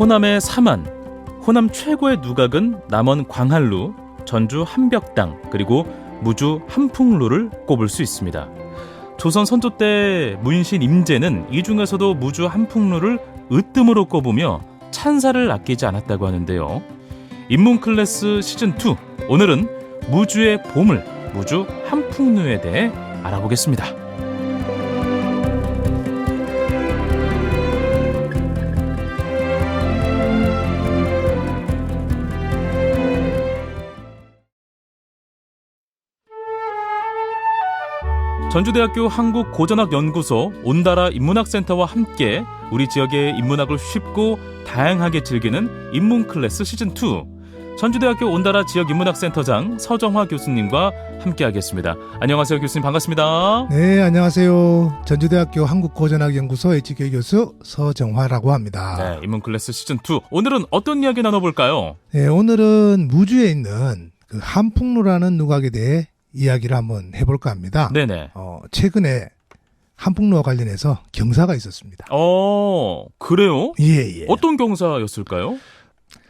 호남의 삼안, 호남 최고의 누각은 남원 광한루, 전주 한벽당, 그리고 무주 한풍루를 꼽을 수 있습니다. 조선 선조 때 문신 임제는 이 중에서도 무주 한풍루를 으뜸으로 꼽으며 찬사를 아끼지 않았다고 하는데요. 인문클래스 시즌2, 오늘은 무주의 보물, 무주 한풍루에 대해 알아보겠습니다. 전주대학교 한국고전학연구소 온다라 인문학센터와 함께 우리 지역의 인문학을 쉽고 다양하게 즐기는 인문클래스 시즌2, 전주대학교 온다라 지역인문학센터장 서정화 교수님과 함께하겠습니다. 안녕하세요, 교수님. 반갑습니다. 네, 안녕하세요. 전주대학교 한국고전학연구소 HK 교수 서정화라고 합니다. 네, 인문클래스 시즌2, 오늘은 어떤 이야기 나눠볼까요? 네, 오늘은 무주에 있는 그 한풍루라는 누각에 대해 이야기를 한번 해볼까 합니다. 네네. 최근에 한풍루와 관련해서 경사가 있었습니다. 그래요? 예. 어떤 경사였을까요?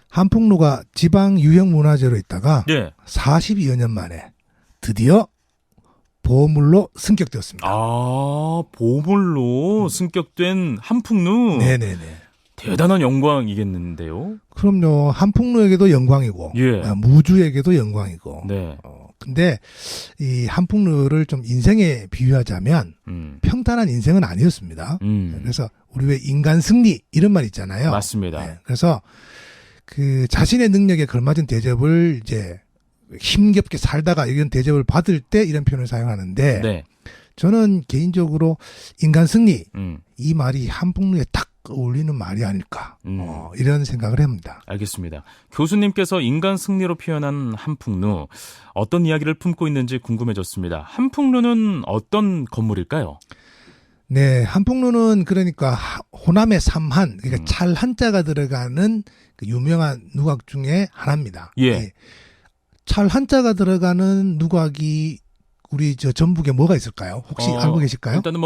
한풍루가 지방 유형 문화재로 있다가 예. 42여 년 만에 드디어 보물로 승격되었습니다. 보물로 승격된 한풍루. 네네네. 대단한 영광이겠는데요. 그럼요. 한풍루에게도 영광이고, 예. 무주에게도 영광이고. 네. 근데 이 한풍루를 좀 인생에 비유하자면 평탄한 인생은 아니었습니다. 그래서 우리 왜 인간 승리 이런 말 있잖아요. 맞습니다. 네. 그래서 그 자신의 능력에 걸맞은 대접을 이제 힘겹게 살다가 이런 대접을 받을 때 이런 표현을 사용하는데 네. 저는 개인적으로 인간 승리 이 말이 한풍루에 딱 어울리는 말이 아닐까 이런 생각을 합니다. 알겠습니다. 교수님께서 인간 승리로 표현한 한풍루, 어떤 이야기를 품고 있는지 궁금해졌습니다. 한풍루는 어떤 건물일까요? 네, 한풍루는 그러니까 호남의 삼한, 그러니까 찰 한자가 들어가는 그 유명한 누각 중에 하나입니다. 예. 예. 찰 한자가 들어가는 누각이 우리 저 전북에 뭐가 있을까요? 혹시 알고 계실까요? 일단은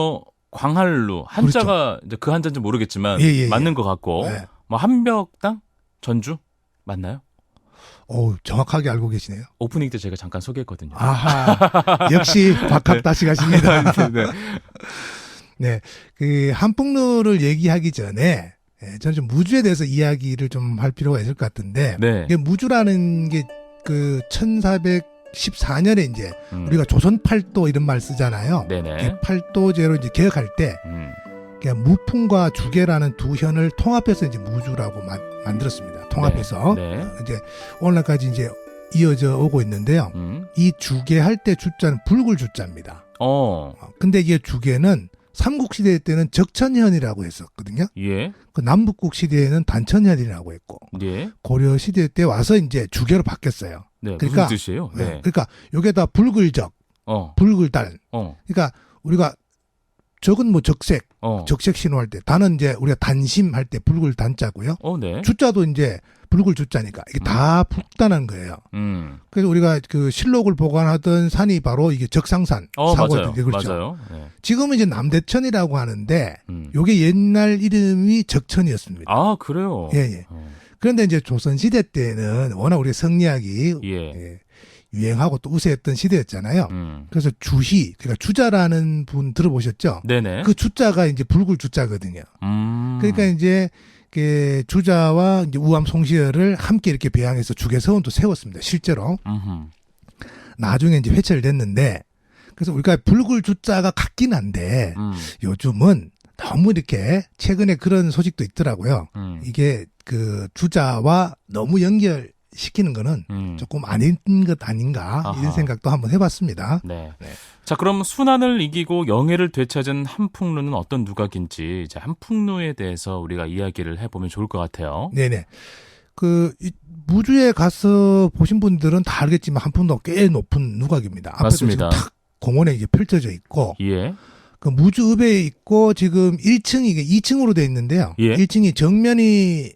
광한루, 한자가 그렇죠. 이제 그 한자인지 모르겠지만 예. 맞는 것 같고, 네. 한벽당, 전주 맞나요? 정확하게 알고 계시네요. 오프닝 때 제가 잠깐 소개했거든요. 아하, 역시 박학다시 가십니다. 네. 네, 그 한풍루를 얘기하기 전에 저는 좀 무주에 대해서 이야기를 좀 할 필요가 있을 것 같은데, 네. 이게 무주라는 게 그 1414년에 이제 우리가 조선 팔도 이런 말 쓰잖아요. 네네. 팔도제로 이제 개혁할 때 그냥 무풍과 주계라는 두 현을 통합해서 이제 무주라고 만들었습니다. 통합해서 네. 이제 오늘날까지 이제 이어져 오고 있는데요. 이 주계할 때 주자는 붉을 주자입니다. 근데 이게 주계는 삼국시대 때는 적천현이라고 했었거든요. 예. 그 남북국 시대에는 단천현이라고 했고, 예. 고려 시대 때 와서 이제 주계로 바뀌었어요. 네. 그러니까, 무슨 뜻이에요? 네. 그러니까 요게 다 붉을적, 붉을달. 그러니까 우리가 적은 뭐 적색, 적색 신호할 때, 단은 이제 우리가 단심할 때 붉을 단자고요. 네. 주자도 이제 붉을 주자니까 이게 다 북단한 거예요. 그래서 우리가 그 실록을 보관하던 산이 바로 이게 적상산 맞아요. 그렇죠. 맞아요. 네. 지금은 이제 남대천이라고 하는데 요게 옛날 이름이 적천이었습니다. 아, 그래요? 예. 그런데 이제 조선시대 때는 워낙 우리 성리학이 유행하고 또 우세했던 시대였잖아요. 그래서 주희, 그러니까 주자라는 분 들어보셨죠? 네네. 그 주자가 이제 붉을 주자거든요. 그러니까 이제 그 주자와 이제 우암 송시열을 함께 이렇게 배양해서 주계서원도 세웠습니다. 실제로. 나중에 이제 회철됐는데, 그래서 우리가 붉을 주자가 같긴 한데, 요즘은 너무 이렇게 최근에 그런 소식도 있더라고요. 이게 그 주자와 너무 연결시키는 거는 조금 아닌 것 아닌가 이런 생각도 한번 해봤습니다. 네. 자, 그럼 순환을 이기고 영예를 되찾은 한풍루는 어떤 누각인지 한풍루에 대해서 우리가 이야기를 해보면 좋을 것 같아요. 네네. 이 무주에 가서 보신 분들은 다 알겠지만 한풍루가 꽤 높은 누각입니다. 맞습니다. 탁 공원에 이게 펼쳐져 있고, 예. 그 무주읍에 있고 지금 1층이 2층으로 돼 있는데요. 예. 1층이 정면이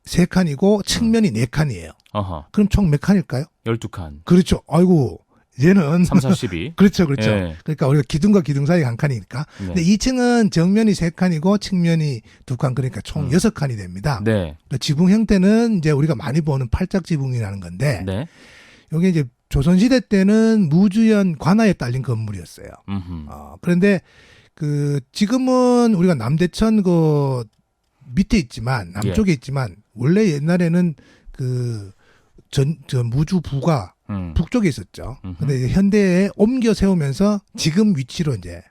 3칸이고 측면이 4칸이에요. 어허. 그럼 총 몇 칸일까요? 12칸. 그렇죠. 아이고, 얘는 3, 4, 12. 그렇죠, 그렇죠. 예. 그러니까 우리가 기둥과 기둥 사이 한 칸이니까. 네. 근데 2층은 정면이 3칸이고 측면이 2칸, 그러니까 총 6칸이 됩니다. 네. 지붕 형태는 이제 우리가 많이 보는 팔짝 지붕이라는 건데, 네. 이게 이제 조선시대 때는 무주연 관아에 딸린 건물이었어요. 그런데 지금은 우리가 남대천 밑에 있지만, 남쪽에 있지만, 원래 옛날에는 무주부가 북쪽에 있었죠. 근데 이제 현대에 옮겨 세우면서 지금 위치로 이제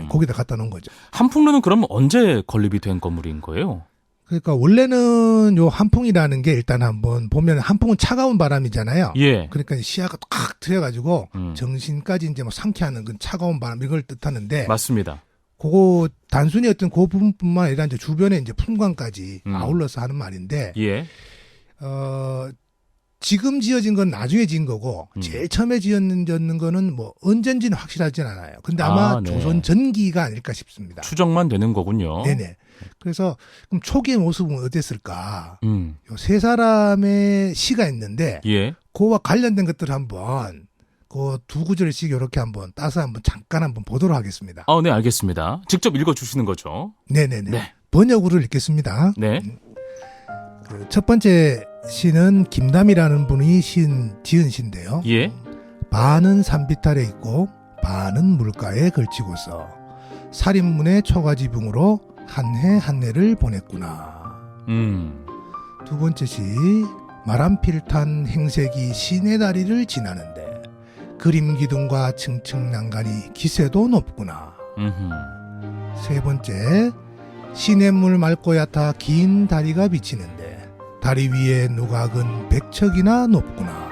거기다 갖다 놓은 거죠. 한풍루는 그럼 언제 건립이 된 건물인 거예요? 그러니까 원래는 요 한풍이라는 게 일단 한번 보면 한풍은 차가운 바람이잖아요. 예. 그러니까 시야가 탁 트여가지고 정신까지 이제 뭐 상쾌하는 그 차가운 바람 이걸 뜻하는데 맞습니다. 그거 단순히 어떤 그 부분뿐만 아니라 이제 주변에 이제 풍광까지 아울러서 하는 말인데 예. 지금 지어진 건 나중에 지은 거고 제일 처음에 지어진 거는 뭐 언젠지는 확실하진 않아요. 근데 아마 네. 조선 전기가 아닐까 싶습니다. 추정만 되는 거군요. 네네. 그래서 그럼 초기의 모습은 어땠을까? 요 세 사람의 시가 있는데 예. 그와 관련된 것들을 한번 그 두 구절씩 이렇게 한번 따서 한번 잠깐 한번 보도록 하겠습니다. 네, 알겠습니다. 직접 읽어주시는 거죠? 네네네. 네. 번역으로 읽겠습니다. 네. 첫 번째 시는 김담이라는 분이 지은 시인데요. 예. 반은 산비탈에 있고 반은 물가에 걸치고서 살인문의 초가지붕으로 한 해 한 해를 보냈구나. 두 번째 시 마람필탄 행색이 시내 다리를 지나는데 그림 기둥과 층층 난간이 기세도 높구나. 세 번째 시냇물 맑고 얕아 긴 다리가 비치는데 다리 위에 누각은 100척이나 높구나.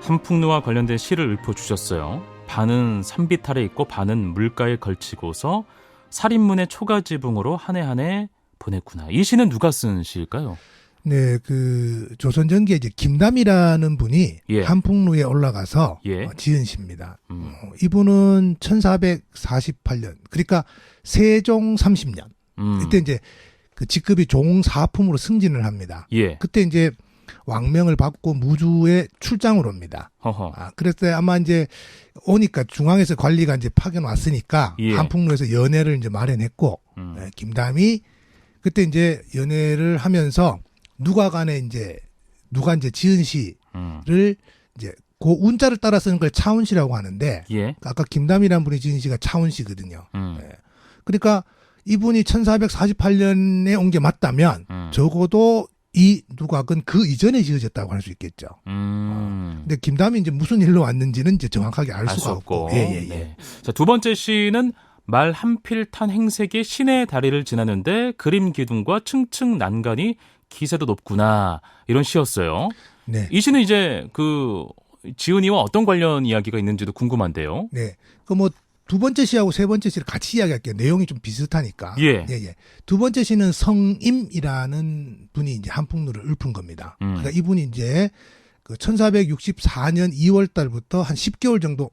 한풍루와 관련된 시를 읊어주셨어요. 반은 산비탈에 있고 반은 물가에 걸치고서 살인문의 초가지붕으로 한 해 한 해 보냈구나. 이 시는 누가 쓴 시일까요? 네, 조선전기에 이제 김담이라는 분이 예. 한풍루에 올라가서 예. 지은 시입니다. 이분은 1448년, 그러니까 세종 30년. 이때 이제 그 직급이 종사품으로 승진을 합니다. 예. 그때 이제 왕명을 받고 무주에 출장을 옵니다. 그래서 아마 이제 오니까 중앙에서 관리가 이제 파견 왔으니까 예. 한풍루에서 연회를 이제 마련했고 김담이 그때 이제 연회를 하면서 누가 이제 지은 시를 이제 그 운자를 따라 쓰는 걸 차운시라고 하는데 예. 아까 김담이라는 분이 지은 시가 차운시거든요. 그러니까 이분이 1448년에 온 게 맞다면 적어도 이 누각은 그 이전에 지어졌다고 할 수 있겠죠. 근데 김담이 이제 무슨 일로 왔는지는 이제 정확하게 알 수가 없고. 예. 네. 자, 두 번째 시는 말 한필탄 행색이 시내 다리를 지나는데 그림 기둥과 층층 난간이 기세도 높구나. 이런 시였어요. 네. 이 시는 이제 지은이와 어떤 관련 이야기가 있는지도 궁금한데요. 네. 두 번째 시하고 세 번째 시를 같이 이야기할게요. 내용이 좀 비슷하니까. 예. 두 번째 시는 성임이라는 분이 이제 한풍루를 읊은 겁니다. 그러니까 이분이 이제 1464년 2월 달부터 한 10개월 정도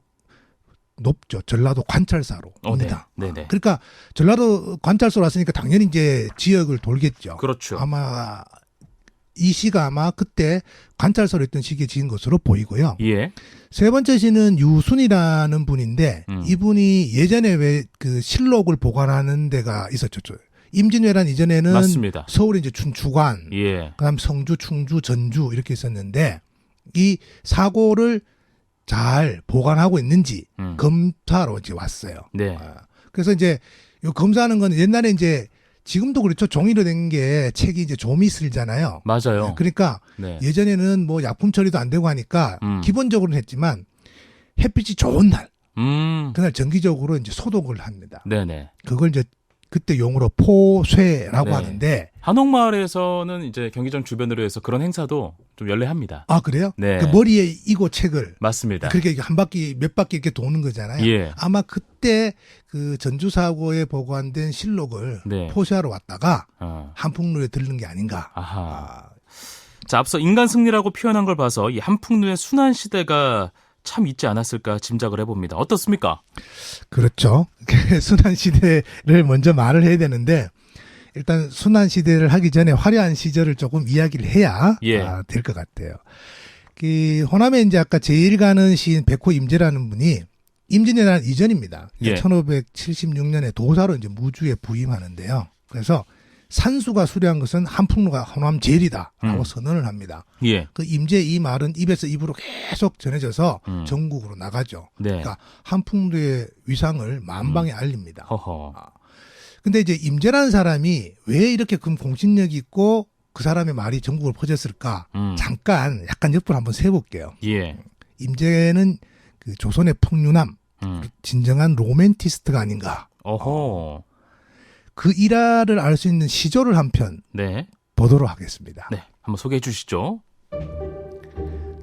높죠. 전라도 관찰사로 옵니다. 네네. 그러니까 전라도 관찰소로 왔으니까 당연히 이제 지역을 돌겠죠. 그렇죠. 아마 이 시가 아마 그때 관찰소로 있던 시기에 지은 것으로 보이고요. 예. 세 번째 시는 유순이라는 분인데 이분이 예전에 왜 그 실록을 보관하는 데가 있었죠. 임진왜란 이전에는 맞습니다. 서울에 이제 춘추관, 예. 그다음 성주, 충주, 전주 이렇게 있었는데 이 사고를 잘 보관하고 있는지 검사로 이제 왔어요. 네. 그래서 이제 요 검사하는 건 옛날에 이제 지금도 그렇죠. 종이로 된 게 책이 이제 좀이 쓸잖아요. 맞아요. 그러니까 네. 예전에는 뭐 약품 처리도 안 되고 하니까 기본적으로는 했지만 햇빛이 좋은 날 그날 정기적으로 이제 소독을 합니다. 네네. 그걸 이제 그때 용어로 포쇠라고 네. 하는데 한옥마을에서는 이제 경기장 주변으로 해서 그런 행사도 좀 열례합니다. 아 그래요? 네. 그 머리에 이고 책을 맞습니다. 그렇게 한 바퀴 몇 바퀴 이렇게 도는 거잖아요. 예. 아마 그때 그 전주 사고에 보관된 실록을 네. 포쇄하러 왔다가 한풍루에 들른 게 아닌가. 아하. 자, 앞서 인간 승리라고 표현한 걸 봐서 이 한풍루의 순환 시대가 참 있지 않았을까 짐작을 해봅니다. 어떻습니까? 그렇죠. 순환 시대를 먼저 말을 해야 되는데 일단 순환 시대를 하기 전에 화려한 시절을 조금 이야기를 해야 예. 될 것 같아요. 그 호남에 이제 아까 제일 가는 시인 백호 임제라는 분이 임진왜란 이전입니다. 예. 1576년에 도사로 이제 무주에 부임하는데요. 그래서 산수가 수려한 것은 한풍로가 호남 제일이다라고 선언을 합니다. 예. 그 임제 이 말은 입에서 입으로 계속 전해져서 전국으로 나가죠. 네. 그러니까 한풍로의 위상을 만방에 알립니다. 허허. 근데 이제 임제라는 사람이 왜 이렇게 그 공신력이 있고 그 사람의 말이 전국으로 퍼졌을까? 잠깐 약간 옆으로 한번 세볼게요. 예. 임제는 그 조선의 풍류남, 진정한 로맨티스트가 아닌가. 어허. 그 일화를 알 수 있는 시조를 한 편 네. 보도록 하겠습니다. 네. 한번 소개해 주시죠.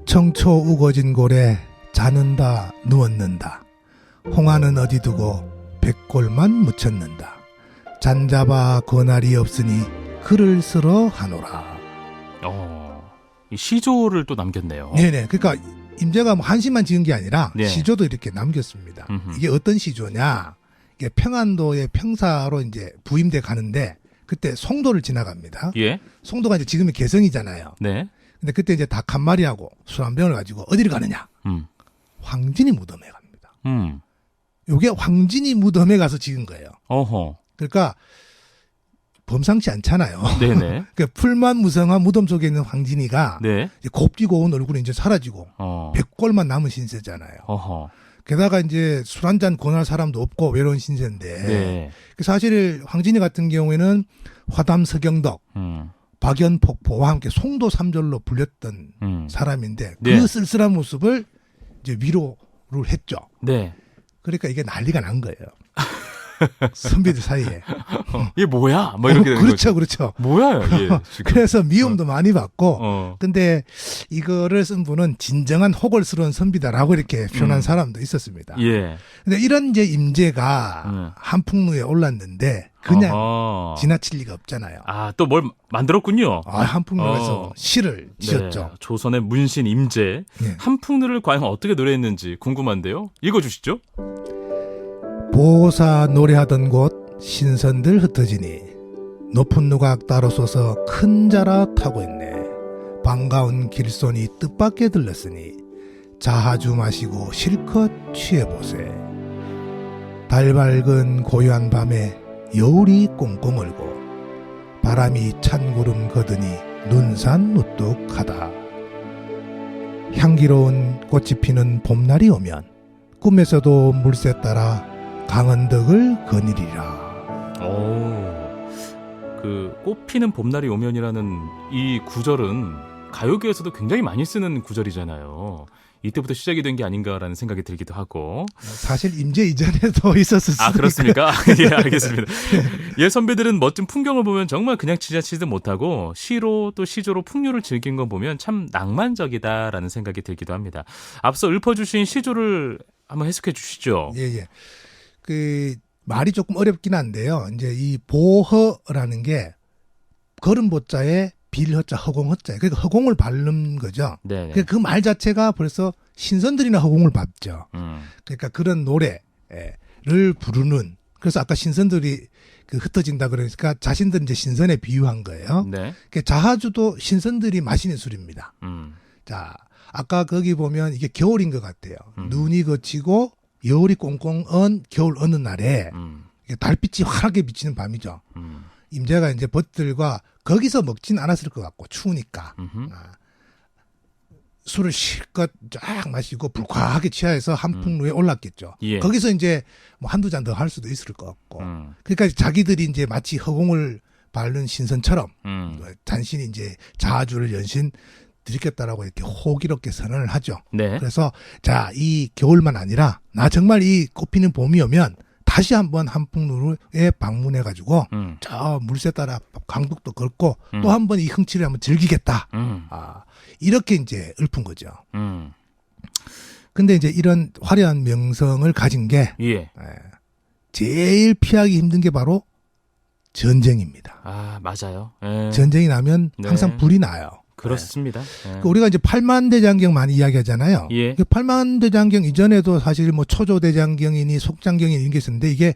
청초 우거진 고래 자는다 누웠는다. 홍화는 어디 두고 백골만 묻혔는다. 잔잡아 권할이 없으니 글을 쓰러 하노라. 이 시조를 또 남겼네요. 네네. 그러니까 임제가 뭐 한시만 지은 게 아니라 네. 시조도 이렇게 남겼습니다. 음흠. 이게 어떤 시조냐? 이게 평안도의 평사로 이제 부임돼 가는데 그때 송도를 지나갑니다. 예. 송도가 이제 지금의 개성이잖아요. 네. 근데 그때 이제 닭 한 마리하고 술 한 병을 가지고 어디를 가느냐? 황진이 무덤에 갑니다. 요게 황진이 무덤에 가서 지은 거예요. 어허. 그러니까 범상치 않잖아요. 네네. 그 풀만 무성한 무덤 속에 있는 황진이가 네. 이제 곱디고 온 얼굴이 이제 사라지고 어. 백골만 남은 신세잖아요. 어허. 게다가 이제 술 한잔 권할 사람도 없고 외로운 신세인데 네. 사실 황진이 같은 경우에는 화담 서경덕, 박연폭포와 함께 송도 삼절로 불렸던 사람인데 네. 그 쓸쓸한 모습을 이제 위로를 했죠. 네. 그러니까 이게 난리가 난 거예요. 선비들 사이에. 이게 뭐야? 뭐 이렇게 되는 그렇죠, 거죠. 그렇죠. 뭐야, 이게 지금. 그래서 미움도 많이 받고, 어. 근데 이거를 쓴 분은 진정한 호걸스러운 선비다라고 이렇게 표현한 사람도 있었습니다. 예. 근데 이런 이제 임제가 한풍루에 올랐는데 그냥 어허. 지나칠 리가 없잖아요. 아, 또 뭘 만들었군요. 한풍루에서 시를 지었죠. 네. 조선의 문신 임제. 네. 한풍루를 과연 어떻게 노래했는지 궁금한데요. 읽어주시죠. 보사 노래하던 곳 신선들 흩어지니 높은 누각 따로 쏘서 큰 자라 타고 있네. 반가운 길손이 뜻밖에 들렀으니 자하주 마시고 실컷 취해보세. 달 밝은 고요한 밤에 여울이 꽁꽁 얼고 바람이 찬 구름 거드니 눈산 우뚝하다. 향기로운 꽃이 피는 봄날이 오면 꿈에서도 물새 따라 강언덕을 거니리라. 그 꽃피는 봄날이 오면이라는 이 구절은 가요계에서도 굉장히 많이 쓰는 구절이잖아요. 이때부터 시작이 된 게 아닌가라는 생각이 들기도 하고. 사실 임제 이전에도 있었을 수도 아, 그렇습니까? 예, 알겠습니다. 예, 선배들은 멋진 풍경을 보면 정말 그냥 지나치지도 못하고 시로 또 시조로 풍류를 즐긴 거 보면 참 낭만적이다라는 생각이 들기도 합니다. 앞서 읊어주신 시조를 한번 해석해 주시죠. 예. 그 말이 조금 어렵긴 한데요. 이제 이 보허라는 게 걸음보자에 빌허자 허공허자. 그러니까 허공을 밟는 거죠. 네. 그 말 자체가 벌써 신선들이나 허공을 밟죠. 그러니까 그런 노래를 부르는. 그래서 아까 신선들이 그 흩어진다 그러니까 자신들 이제 신선에 비유한 거예요. 네. 그 자하주도 신선들이 마시는 술입니다. 자, 아까 거기 보면 이게 겨울인 것 같아요. 눈이 거치고 여울이 꽁꽁 언 겨울 어느 날에 달빛이 환하게 비치는 밤이죠. 임제가 이제 벗들과 거기서 먹진 않았을 것 같고 추우니까 술을 실컷 쫙 마시고 불쾌하게 취하해서 한풍루에 올랐겠죠. 예. 거기서 이제 뭐 한두 잔 더 할 수도 있을 것 같고. 그러니까 자기들이 이제 마치 허공을 밟는 신선처럼 단신이 이제 자아주를 연신 드리겠다라고 이렇게 호기롭게 선언을 하죠. 네. 그래서 자, 이 겨울만 아니라 나 정말 이 꽃피는 봄이 오면 다시 한번 한풍루에 방문해가지고 저 물새 따라 강둑도 걷고 또 한번 이 흥취를 한번 즐기겠다. 이렇게 이제 읊은 거죠. 근데 이제 이런 화려한 명성을 가진 게 제일 피하기 힘든 게 바로 전쟁입니다. 아, 맞아요. 예. 전쟁이 나면 항상 불이 나요. 그렇습니다. 예. 우리가 이제 팔만대장경 많이 이야기하잖아요. 예. 팔만대장경 이전에도 사실 뭐 초조대장경이니 속장경이니 이런 게 있었는데 이게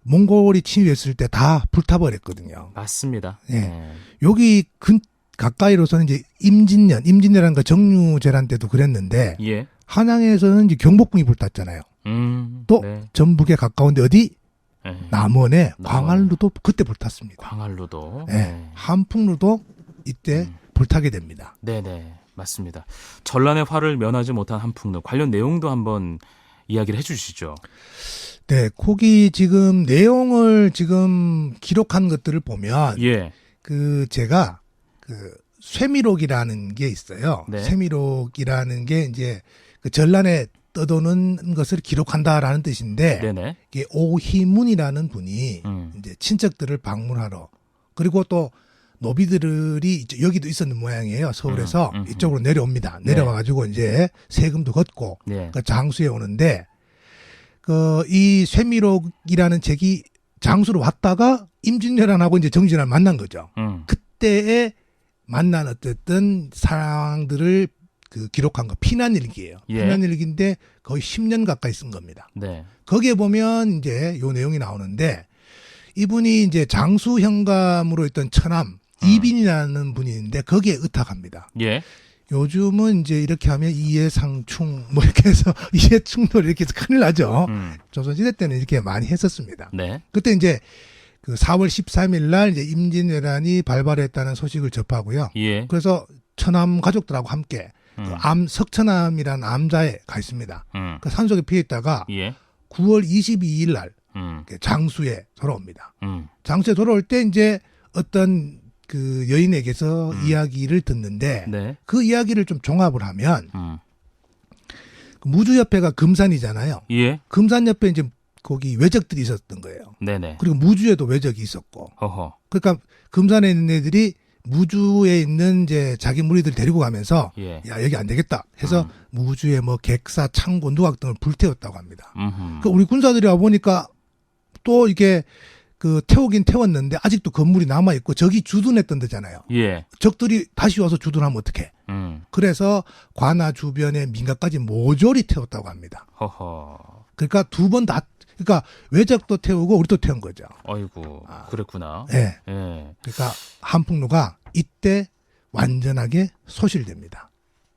몽골이 침입했을 때 다 불타버렸거든요. 맞습니다. 예. 여기 가까이로서는 이제 임진왜란과 정유재란 때도 그랬는데 예. 한양에서는 이제 경복궁이 불탔잖아요. 또 네. 전북에 가까운데 어디? 네. 남원에 광활루도 그때 불탔습니다. 광활루도. 네. 네. 한풍루도 이때 불타게 됩니다. 네네, 맞습니다. 전란의 화를 면하지 못한 한풍루 관련 내용도 한번 이야기를 해주시죠. 네, 거기 지금 내용을 지금 기록한 것들을 보면 예. 제가 쇠미록이라는 게 있어요. 네. 쇠미록이라는 게 이제 그 전란에 떠도는 것을 기록한다라는 뜻인데 네네. 이게 오희문이라는 분이 음. 이제 친척들을 방문하러 그리고 또 노비들이 여기도 있었는 모양이에요. 서울에서 이쪽으로 내려옵니다. 내려와가지고 이제 세금도 걷고 네. 그 장수에 오는데 이 쇠미록이라는 책이 장수로 왔다가 임진왜란하고 이제 정진환 만난 거죠. 그때에 만난 어쨌든 상황들을 기록한 거 피난일기예요. 예. 피난일기인데 거의 10년 가까이 쓴 겁니다. 네. 거기에 보면 이제 요 내용이 나오는데 이분이 이제 장수 현감으로 있던 처남 이빈이라는 분이 있는데 거기에 의탁합니다. 예. 요즘은 이제 이렇게 하면 이해상충 뭐 이렇게 해서 이해충돌 이렇게 해서 큰일 나죠. 조선시대 때는 이렇게 많이 했었습니다. 네. 그때 이제 4월 13일 날 이제 임진왜란이 발발했다는 소식을 접하고요. 예. 그래서 처남 가족들하고 함께 석처남이라는 암자에 가 있습니다. 그 산속에 피해 있다가 예. 9월 22일 날 장수에 돌아옵니다. 장수에 돌아올 때 이제 어떤 여인에게서 이야기를 듣는데 네. 그 이야기를 좀 종합을 하면 무주 옆에가 금산이잖아요. 예. 금산 옆에 이제 거기 외적들이 있었던 거예요. 네네. 그리고 무주에도 외적이 있었고. 허허. 그러니까 금산에 있는 애들이 무주에 있는 이제 자기 무리들 데리고 가면서 예. 야 여기 안 되겠다 해서 무주에 뭐 객사, 창고, 누각 등을 불태웠다고 합니다. 그 우리 군사들이 와 보니까 또 이게 태우긴 태웠는데 아직도 건물이 남아 있고 적이 주둔했던 데잖아요. 예. 적들이 다시 와서 주둔하면 어떡해? 그래서 관아 주변의 민가까지 모조리 태웠다고 합니다. 허허. 그러니까 두 번 다 그러니까 외적도 태우고 우리도 태운 거죠. 아이고, 그랬구나. 네. 예. 그러니까 한풍루가 이때 완전하게 소실됩니다.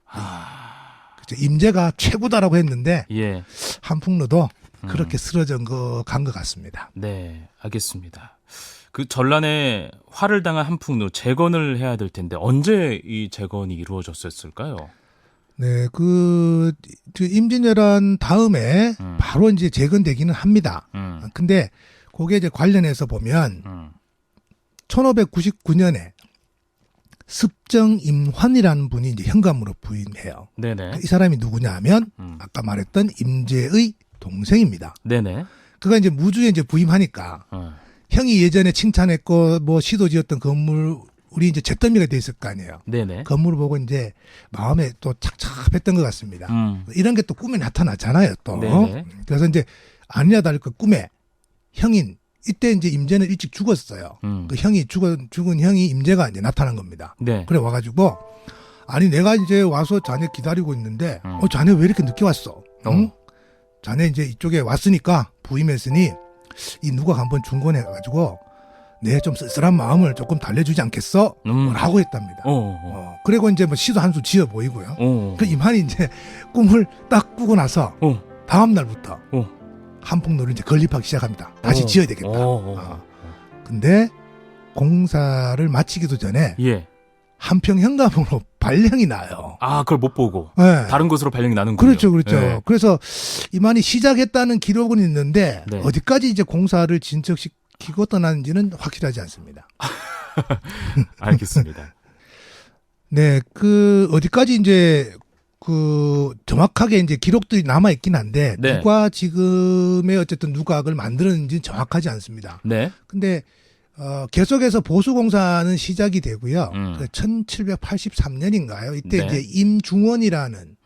그렇죠. 임재가 최고다라고 했는데 예. 한풍루도 그렇게 쓰러진 간 것 같습니다. 네, 알겠습니다. 전란에 화를 당한 한풍루 재건을 해야 될 텐데 언제 이 재건이 이루어졌을까요? 네, 임진왜란 다음에 바로 이제 재건되기는 합니다. 근데 그게 이제 관련해서 보면 1599년에 습정임환이라는 분이 이제 현감으로 부임해요. 네네. 이 사람이 누구냐 하면 아까 말했던 임재의 동생입니다. 네네. 그가 이제 무주에 이제 부임하니까 형이 예전에 칭찬했고 뭐 시도 지었던 건물 우리 이제 잿더미가 돼 있을 거 아니에요. 네네. 건물을 보고 이제 마음에 또 착잡했던 것 같습니다. 이런 게 또 꿈에 나타나잖아요, 또. 네네. 그래서 이제 아니냐 다를까 꿈에 형인 이때 이제 임재는 일찍 죽었어요. 그 형이 죽은 형이 임재가 이제 나타난 겁니다. 네. 그래 와가지고 아니 내가 이제 와서 자네 기다리고 있는데 자네 왜 이렇게 늦게 왔어? 응? 자네 이제 이쪽에 왔으니까 부임했으니 이 누가 한번 중건해가지고 내 좀 쓸쓸한 마음을 조금 달래주지 않겠어? 라고 했답니다. 그리고 이제 뭐 시도 한 수 지어 보이고요. 그 임한이 이제 꿈을 딱 꾸고 나서 다음 날부터 한풍로를 이제 건립하기 시작합니다. 다시 지어야 되겠다. 근데 공사를 마치기도 전에 예. 한평 현감으로 발령이 나요. 아, 그걸 못 보고 네. 다른 곳으로 발령이 나는군요. 그렇죠, 그렇죠. 네. 그래서 이만희 시작했다는 기록은 있는데 네. 어디까지 이제 공사를 진척시키고 떠나는지는 확실하지 않습니다. 알겠습니다. 네, 어디까지 이제 정확하게 이제 기록들이 남아 있긴 한데 네. 누가 지금의 어쨌든 누각을 만들었는지는 정확하지 않습니다. 네. 근데 계속해서 보수공사는 시작이 되고요. 1783년인가요? 이때 네. 이제 임중원이라는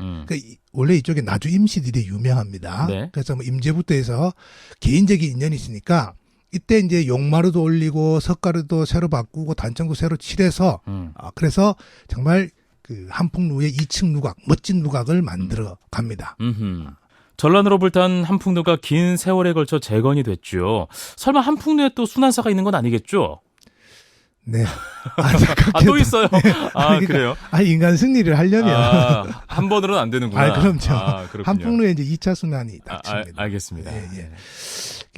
원래 이쪽에 나주 임시들이 유명합니다. 네. 그래서 뭐 임제부터 해서 개인적인 인연이 있으니까 이때 이제 용마루도 올리고 석가루도 새로 바꾸고 단청도 새로 칠해서 그래서 정말 한풍루의 2층 누각, 멋진 누각을 만들어 갑니다. 전란으로 불탄 한풍루가 긴 세월에 걸쳐 재건이 됐죠. 설마 한풍루에 또 순환사가 있는 건 아니겠죠? 네. 또 있어요? 그러니까, 그래요? 인간 승리를 하려면. 한 번으로는 안 되는구나. 그럼요. 그렇군요. 한풍루에 이제 2차 순환이 닥칩니다. 알겠습니다. 예.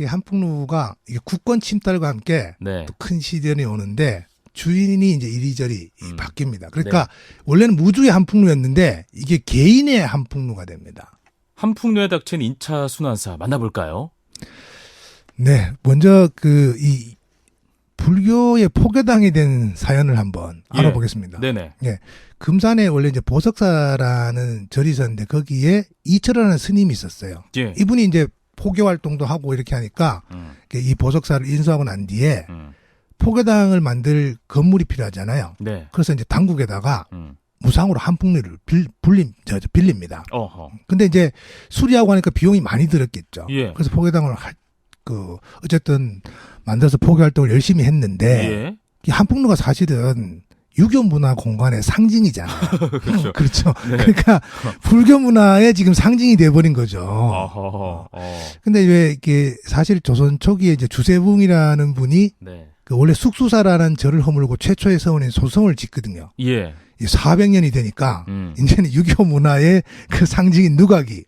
한풍루가 국권 침탈과 함께 네. 또 큰 시련이 오는데 주인이 이제 이리저리 바뀝니다. 그러니까 네. 원래는 무주의 한풍루였는데 이게 개인의 한풍루가 됩니다. 한풍루에 닥친 2차 순환사 만나볼까요? 네. 먼저 이 불교의 포교당이 된 사연을 한번 알아보겠습니다. 네네. 예. 금산에 원래 이제 보석사라는 절이 있었는데 거기에 이철하는 스님이 있었어요. 예. 이분이 이제 포교 활동도 하고 이렇게 하니까 이 보석사를 인수하고 난 뒤에 포교당을 만들 건물이 필요하잖아요. 네. 그래서 이제 당국에다가 무상으로 한풍루를 빌립니다. 근데 이제 수리하고 하니까 비용이 많이 들었겠죠. 예. 그래서 포교당을 어쨌든 만들어서 포교 활동을 열심히 했는데 이 한풍루가 사실은 유교 문화 공간의 상징이잖아요. 그렇죠. 그렇죠. 네. 그러니까 불교 문화의 지금 상징이 돼버린 거죠. 근데 왜 이게 사실 조선 초기에 이제 주세붕이라는 분이 네. 원래 숙수사라는 절을 허물고 최초의 서원인 소성을 짓거든요. 예. 400년이 되니까 이제는 유교 문화의 그 상징인 누각이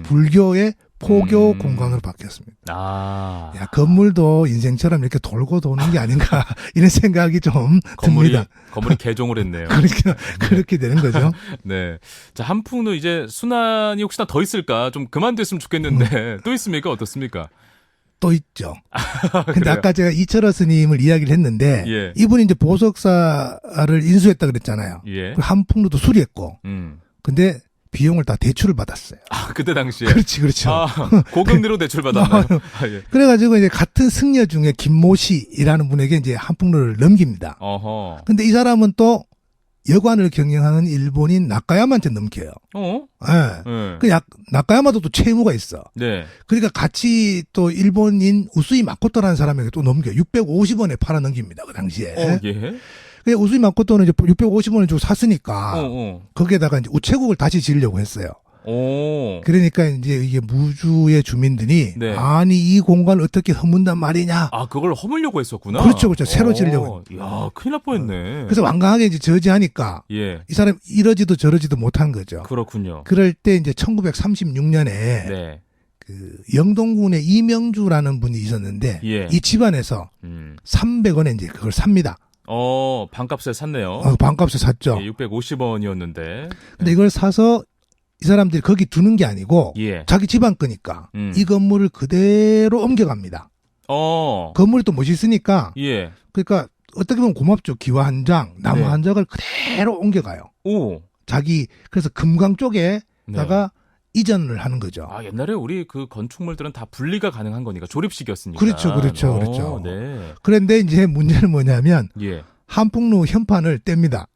불교의 포교 공간으로 바뀌었습니다. 야, 건물도 인생처럼 이렇게 돌고 도는 게 아닌가 이런 생각이 좀 듭니다. 건물이 개종을 했네요. 그렇게 되는 거죠. 네. 자, 한풍루 이제 순환이 혹시나 더 있을까? 좀 그만됐으면 좋겠는데 또 있습니까? 어떻습니까? 또 있죠. 근데 아까 제가 이철호 스님을 이야기를 했는데 예. 이분이 이제 보석사를 인수했다 그랬잖아요. 예. 한풍루도 수리했고 근데 비용을 다 대출을 받았어요. 그때 당시에. 그렇죠. 고금리로 대출 받았나요? 예. 그래가지고 이제 같은 승려 중에 김모씨이라는 분에게 이제 한풍루를 넘깁니다. 근데 이 사람은 또 여관을 경영하는 일본인 나카야마한테 넘겨요. 네. 나카야마도 또 채무가 있어. 네. 그러니까 같이 또 일본인 우스이 마코토라는 사람에게 또 넘겨요. 650원에 팔아 넘깁니다. 그 당시에. 예. 우스이 마코토는 이제 650원을 주고 샀으니까 거기에다가 이제 우체국을 다시 지으려고 했어요. 그러니까 이제 이게 무주의 주민들이 네. 아니 이 공간을 어떻게 허문단 말이냐. 그걸 허물려고 했었구나. 그렇죠. 새로 지으려고. 야, 큰일 날 뻔했네. 그래서 완강하게 이제 저지하니까 예. 이 사람 이러지도 저러지도 못한 거죠. 그렇군요. 그럴 때 이제 1936년에 네. 그 영동군에 이명주라는 분이 있었는데 예. 이 집안에서 300원에 이제 그걸 삽니다. 반값에 샀네요. 반값에 샀죠. 예, 650원이었는데. 근데 이걸 사서 이 사람들이 거기 두는 게 아니고 예. 자기 집안 거니까 이 건물을 그대로 옮겨갑니다. 건물이 또 멋있으니까 예. 그러니까 어떻게 보면 고맙죠. 기와 한 장, 나무 네. 한 장을 그대로 옮겨가요. 그래서 금강 쪽에다가 이전을 하는 거죠. 옛날에 우리 그 건축물들은 다 분리가 가능한 거니까 조립식이었으니까. 그렇죠. 네. 그런데 이제 문제는 뭐냐면 예. 한풍루 현판을 뗍니다.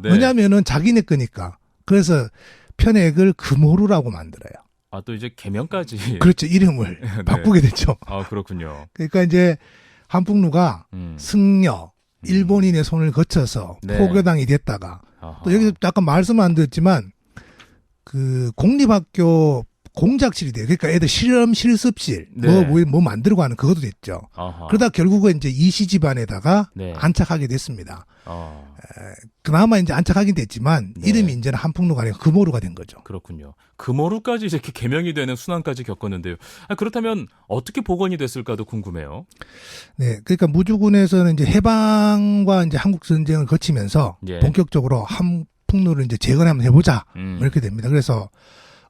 네. 왜냐하면은 자기네 거니까. 그래서 편액을 금호루라고 만들어요. 또 이제 개명까지. 그렇죠. 이름을 네. 바꾸게 됐죠. 그렇군요. 그러니까 이제 한풍루가 승려, 일본인의 손을 거쳐서 네. 포교당이 됐다가 또 여기서 약간 말씀 안 드렸지만 그 공립학교 공작실이 돼요. 그러니까 애들 실험 실습실 네. 뭐 만들고 하는 그것도 됐죠. 그러다 결국은 이제 이씨 집안에다가 네. 안착하게 됐습니다. 그나마 이제 안착하긴 됐지만 네. 이름이 이제는 한풍루가 아니라 금호루가 된 거죠. 그렇군요. 금호루까지 이렇게 개명이 되는 순환까지 겪었는데요. 그렇다면 어떻게 복원이 됐을까도 궁금해요. 네, 그러니까 무주군에서는 이제 해방과 이제 한국 전쟁을 거치면서 예. 본격적으로 한풍루를 이제 재건하면 해보자 이렇게 됩니다. 그래서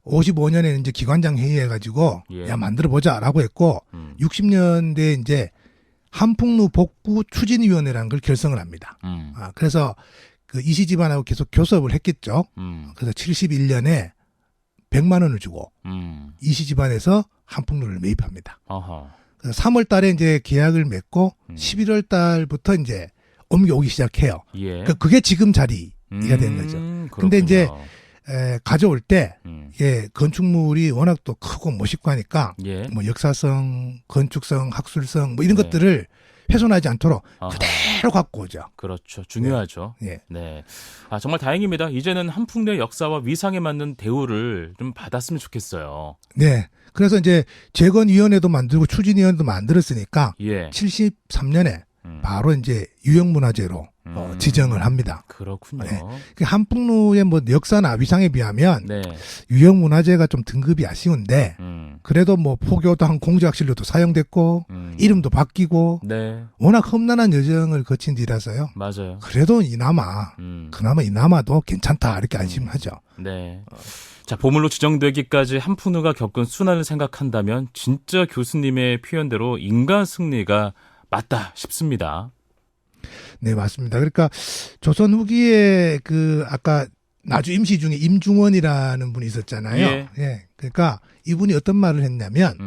55년에는 이제 기관장 회의해가지고 예. 야 만들어 보자라고 했고 60년대에 이제 한풍루 복구 추진위원회라는 걸 결성을 합니다. 그래서 그 이씨 집안하고 계속 교섭을 했겠죠. 그래서 71년에 100만 원을 주고 이씨 집안에서 한풍루를 매입합니다. 그래서 3월 달에 이제 계약을 맺고 11월 달부터 이제 옮겨오기 시작해요. 예. 그러니까 그게 지금 자리가 된 거죠. 근데 이제 가져올 때 건축물이 워낙 또 크고 멋있고 하니까 예. 뭐 역사성, 건축성, 학술성 뭐 이런 네. 것들을 훼손하지 않도록 그대로 갖고 오죠. 그렇죠. 중요하죠. 네. 네. 정말 다행입니다. 이제는 한풍루의 역사와 위상에 맞는 대우를 좀 받았으면 좋겠어요. 네. 그래서 이제 재건위원회도 만들고 추진위원회도 만들었으니까 예. 73년에 바로 이제 유형문화재로 지정을 합니다. 그렇군요. 네. 그 한풍루의 뭐 역사나 위상에 비하면 네. 유형문화재가 좀 등급이 아쉬운데 그래도 뭐 포교도 한 공작실로도 사용됐고 이름도 바뀌고 네. 워낙 험난한 여정을 거친 뒤라서요. 맞아요. 그래도 그나마 이나마도 괜찮다 이렇게 안심하죠. 네. 자, 보물로 지정되기까지 한풍루가 겪은 순환을 생각한다면 진짜 교수님의 표현대로 인간 승리가 맞다 싶습니다. 네, 맞습니다. 그러니까 조선 후기에 그 아까 나주 임시 중에 임중원이라는 분이 있었잖아요. 예. 그러니까 이분이 어떤 말을 했냐면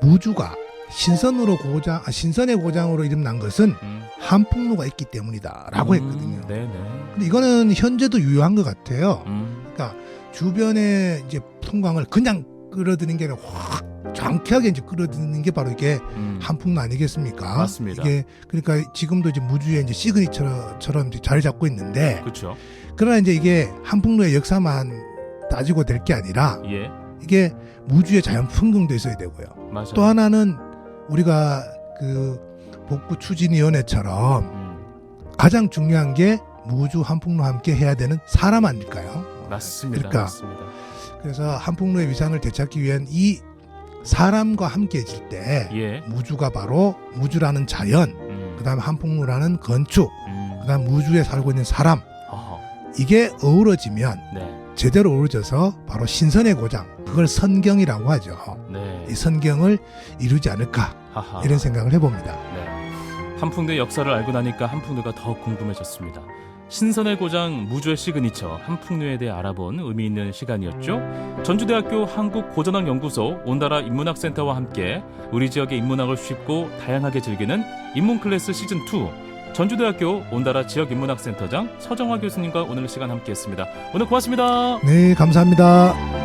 무주가 신선의 고장으로 이름난 것은 한풍루가 있기 때문이다라고 했거든요. 네네. 근데 이거는 현재도 유효한 것 같아요. 그러니까 주변에 이제 풍광을 그냥 끌어들이는 게 아니라 확 장쾌하게 이제 끌어들이는 게 바로 이게 한풍루 아니겠습니까? 맞습니다. 이게 그러니까 지금도 이제 무주의 이제 시그니처처럼 이제 자리 잡고 있는데, 그렇죠. 그러나 이제 이게 한풍루의 역사만 따지고 될 게 아니라 예. 이게 무주의 자연 풍경도 있어야 되고요. 맞아요. 또 하나는 우리가 그 복구 추진위원회처럼 가장 중요한 게 무주 한풍루 함께 해야 되는 사람 아닐까요? 맞습니다. 그러니까 맞습니다. 그래서 한풍루의 위상을 되찾기 위한 이 사람과 함께해질 때 예. 무주가 바로 무주라는 자연, 그다음 한풍루라는 건축, 그다음 무주에 살고 있는 사람, 이게 어우러지면 네. 제대로 어우러져서 바로 신선의 고장, 그걸 선경이라고 하죠. 네. 이 선경을 이루지 않을까 이런 생각을 해봅니다. 네. 한풍루의 역사를 알고 나니까 한풍루가 더 궁금해졌습니다. 신선의 고장 무주의 시그니처 한풍루에 대해 알아본 의미 있는 시간이었죠. 전주대학교 한국고전학연구소 온다라 인문학센터와 함께 우리 지역의 인문학을 쉽고 다양하게 즐기는 인문클래스 시즌2 전주대학교 온다라 지역인문학센터장 서정화 교수님과 오늘 시간 함께했습니다. 오늘 고맙습니다. 네, 감사합니다.